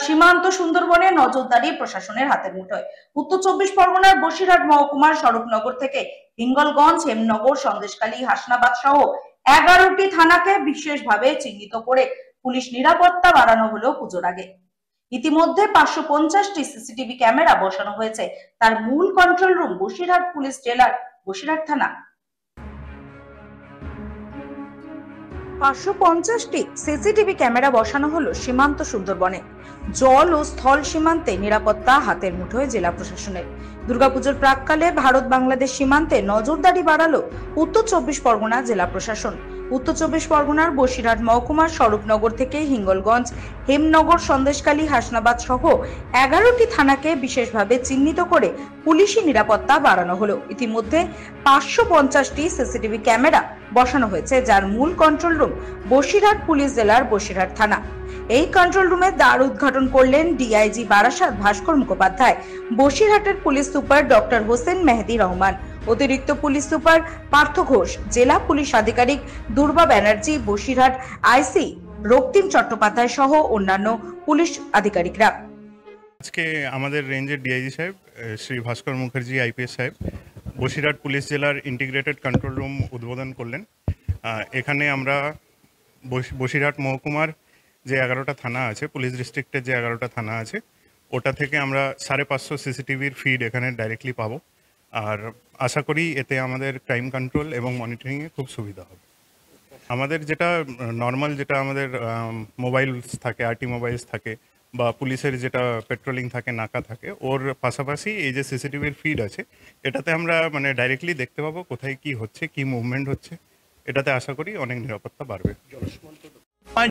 সীমান্ত সুন্দরবনে নজরদারি প্রশাসনের হাতের মুঠোয়। উত্তর চব্বিশ পরগনার বসিরহাট মহকুমার স্বরূপনগর থেকে হিঙ্গলগঞ্জ, হেমনগর, সন্দেশখালী, হাসনাবাদ সহ 11টি থানাকে বিশেষভাবে চিহ্নিত করে পুলিশ নিরাপত্তা বাড়ানো হলো পুজোর আগে। ইতিমধ্যে 550টি সিসিটিভি ক্যামেরা বসানো হয়েছে। তার মূল কন্ট্রোল রুম বসিরহাট পুলিশ জেলার বসিরহাট থানা। 550টি সিসিটিভি ক্যামেরা বসানো হলো সীমান্ত সুন্দরবনে। জল ও স্থল সীমান্তে নিরাপত্তা হাতের মুঠোয় জেলা প্রশাসনের। দুর্গাপুজোর প্রাককালে ভারত বাংলাদেশ সীমান্তে নজরদারি বাড়ালো উত্তর চব্বিশ পরগনা জেলা প্রশাসন। উত্তর চব্বিশ পরগনার বসিরহাট মহকুমার স্বরূপনগর থেকে হিঙ্গলগঞ্জ, হেমনগর, সন্দেশখালী, হাসনাবাদ সহ 11টি থানাকে বিশেষভাবে চিহ্নিত করে পুলিশি নিরাপত্তা বাড়ানো হলো। ইতিমধ্যে 550টি সিসিটিভি ক্যামেরা বসানো হয়েছে, যার মূল কন্ট্রোল রুম বসিরহাট পুলিশ জেলার বসিরহাট থানা। এই কন্ট্রোল রুমের দ্বার উদ্ঘাটন করলেন ডিআইজি বারাসাত ভাস্কর মুখোপাধ্যায়, বসিরহাটের পুলিশ সুপার ডক্টর হোসেন মেহেদি রহমান, অতিরিক্ত পুলিশ সুপার পার্থ ঘোষ, জেলা পুলিশ আধিকারিক দুর্বা ব্যানার্জি, বসিরহাট আইসি রক্তিম চট্টোপাধ্যায় সহ অন্যান্য পুলিশ আধিকারিকরা। আজকে আমাদের রেঞ্জের ডিআইজি সাহেব শ্রী ভাস্কর মুখার্জি আইপিএস সাহেব বসিরহাট পুলিশ জেলার ইন্টিগ্রেটেড কন্ট্রোল রুম উদ্বোধন করলেন। এখানে আমরা বসিরহাট মহকুমার যে 11টা থানা আছে, পুলিশ ডিস্ট্রিক্টের যে 11টা থানা আছে, ওটা থেকে আমরা 550 সিসিটিভির ফিড এখানে ডাইরেক্টলি পাবো। আর আশা করি এতে আমাদের ক্রাইম কন্ট্রোল এবং মনিটরিংয়ে খুব সুবিধা হবে। আমাদের যেটা নর্মাল, যেটা আমাদের মোবাইলস থাকে, আরটি মোবাইলস থাকে, বা পুলিশের যেটা পেট্রোলিং থাকে, নাকা থাকে, ওর পাশাপাশি এই যে সিসিটিভির ফিড আছে, এটাতে আমরা মানে ডাইরেক্টলি দেখতে পাবো কোথায় কি হচ্ছে, কি মুভমেন্ট হচ্ছে। এটাতে আশা করি অনেক নিরাপত্তা বাড়বে।